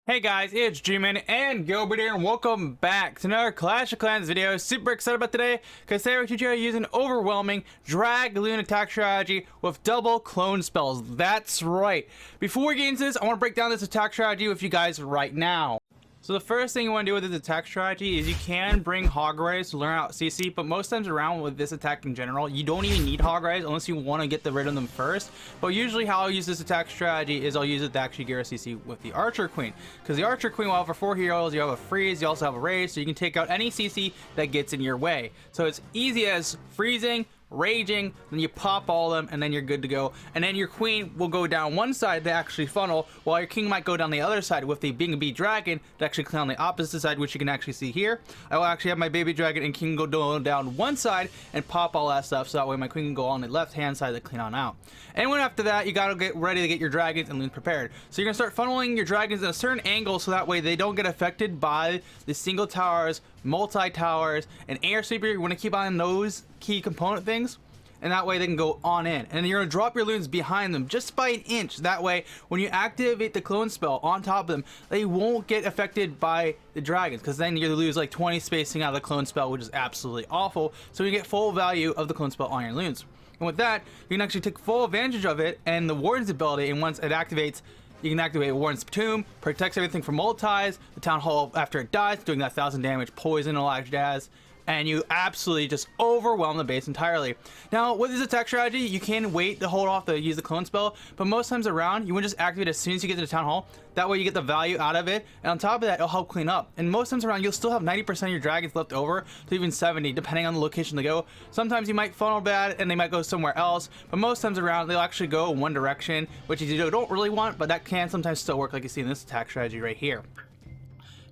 Hey guys, it's G-Man and Gilbert here, and welcome back to another Clash of Clans video. Super excited about today, because today we're teaching you how to use an overwhelming Dragloon Attack Strategy with double clone spells. That's right. Before we get into this, I want to break down this attack strategy with you guys right now. So the first thing you want to do with this attack strategy is you can bring Hog Rise to learn out CC, but most times around with this attack in general, you don't even need Hog Rise unless you want to get rid of them first. But usually how I'll use this attack strategy is I'll use it to actually get a CC with the Archer Queen. Because the Archer Queen will have for 4 heroes, you have a freeze, you also have a raise, so you can take out any CC that gets in your way. So it's easy as freezing, raging, then you pop all of them, and then you're good to go. And then your queen will go down one side to actually funnel, while your king might go down the other side with the Bee Dragon to actually clean on the opposite side, which you can actually see here. I will actually have my baby dragon and king go down one side and pop all that stuff, so that way my queen can go on the left hand side to clean on out. And when after that, you gotta get ready to get your dragons and loons prepared. So you're gonna start funneling your dragons in a certain angle, so that way they don't get affected by the single towers, multi-towers, and air sweeper. You want to keep on those key component things, and that way they can go on in. And you're going to drop your loons behind them just by an inch. That way when you activate the clone spell on top of them, they won't get affected by the dragons, because then you lose like 20 spacing out of the clone spell, which is absolutely awful. So you get full value of the clone spell on your loons, and with that you can actually take full advantage of it and the Warden's ability. And once it activates, you can activate Warden's Tomb, protects everything from multis, the Town Hall after it dies, doing that 1000 damage, poison, and a lot of jazz, and you absolutely just overwhelm the base entirely. Now, with this attack strategy, you can wait to hold off to use the clone spell, but most times around, you want to just activate as soon as you get to the Town Hall. That way you get the value out of it, and on top of that, it'll help clean up. And most times around, you'll still have 90% of your dragons left over, to even 70, depending on the location they go. Sometimes you might funnel bad, and they might go somewhere else, but most times around, they'll actually go one direction, which you don't really want, but that can sometimes still work, like you see in this attack strategy right here.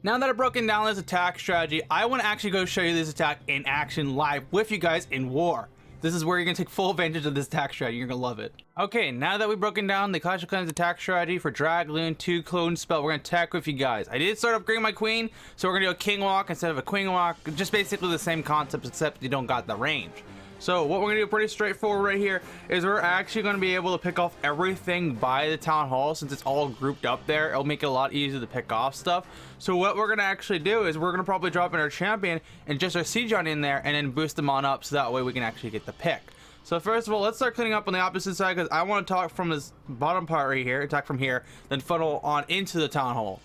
Now that I've broken down this attack strategy, I want to actually go show you this attack in action live with you guys in war. This is where you're going to take full advantage of this attack strategy. You're going to love it. Okay, now that we've broken down the Clash of Clans attack strategy for Dragloon 2 clone spell, we're going to attack with you guys. I did start upgrading my queen, so we're going to do a king walk instead of a queen walk. Just basically the same concept, except you don't got the range. So what we're going to do pretty straightforward right here is we're actually going to be able to pick off everything by the Town Hall. Since it's all grouped up there, it'll make it a lot easier to pick off stuff. So what we're going to actually do is we're going to probably drop in our champion and just our siege on in there, and then boost them on up, so that way we can actually get the pick. So first of all, let's start cleaning up on the opposite side, because I want to talk from this bottom part right here, attack from here, then funnel on into the Town Hall.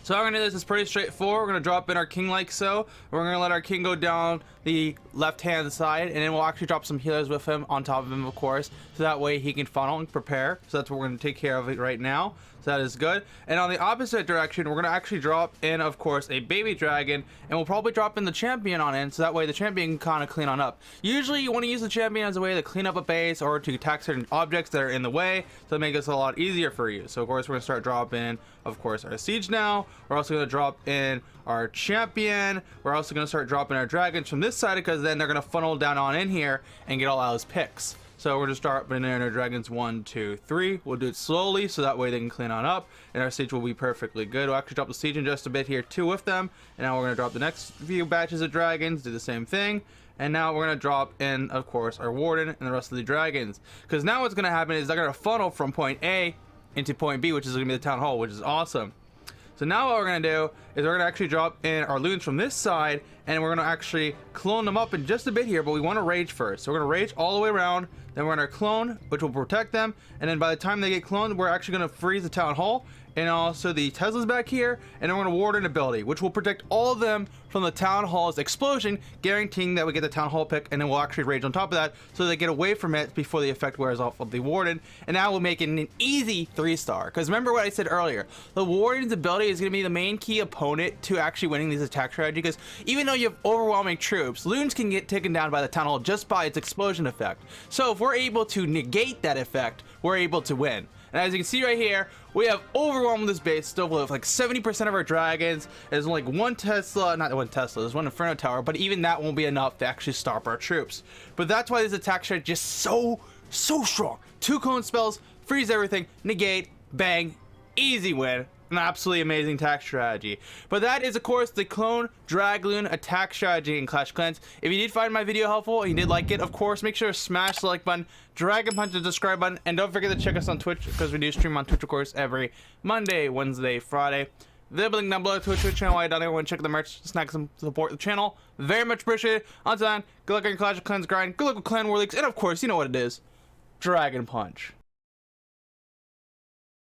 So how we're going to do this is pretty straightforward. We're going to drop in our king like so. We're going to let our king go down the left hand side, and then we'll actually drop some healers with him on top of him, of course, so that way he can funnel and prepare. So that's what we're going to take care of it right now. So that is good. And on the opposite direction, we're going to actually drop in, of course, a baby dragon, and we'll probably drop in the champion on in, so that way the champion can kind of clean on up. Usually you want to use the champion as a way to clean up a base or to attack certain objects that are in the way, so it makes this a lot easier for you. So of course we're going to start dropping, of course, our siege now. We're also going to drop in our champion. We're also going to start dropping our dragons from this side, because then they're going to funnel down on in here and get all those picks. So we're going to start putting in our dragons 1, 2, 3. We'll do it slowly, so that way they can clean on up, and our siege will be perfectly good. We'll actually drop the siege in just a bit here too with them, and now we're going to drop the next few batches of dragons, do the same thing. And now we're going to drop in, of course, our warden and the rest of the dragons, because now what's going to happen is they're going to funnel from point A into point B, which is going to be the Town Hall, which is awesome. So now what we're going to do is we're going to actually drop in our loons from this side, and we're going to actually clone them up in just a bit here, but we want to rage first. So we're going to rage all the way around, then we're going to clone, which will protect them, and then by the time they get cloned, we're actually going to freeze the Town Hall, and also the Tesla's back here, and then we're going to Warden ability, which will protect all of them from the Town Hall's explosion, guaranteeing that we get the Town Hall pick, and then we'll actually rage on top of that, so they get away from it before the effect wears off of the Warden. And now we'll make it an easy 3-star, because remember what I said earlier, the Warden's ability is going to be the main key opponent to actually winning this attack strategy, because even though you have overwhelming troops, loons can get taken down by the Town Hall just by its explosion effect. So if we're able to negate that effect, we're able to win. And as you can see right here, we have overwhelmed this base still with like 70% of our dragons. There's only like one Tesla, not one Tesla, there's one Inferno Tower, but even that won't be enough to actually stop our troops. But that's why this attack strategy is just so strong. 2 clone spells, freeze everything, negate, bang, easy win. an absolutely amazing attack strategy. But that is, of course, the Clone Dragloon Attack Strategy in Clash of Clans. If you did find my video helpful and you did like it, of course, make sure to smash the like button, Dragon Punch the subscribe button, and don't forget to check us on Twitch, because we do stream on Twitch, of course, every Monday, Wednesday, Friday. The link down below to a Twitch channel. I don't want to check the merch, snacks, and support the channel. Very much appreciated. Until then, good luck on your Clash of Clans grind, good luck with Clan War Leagues, and of course, you know what it is, Dragon Punch.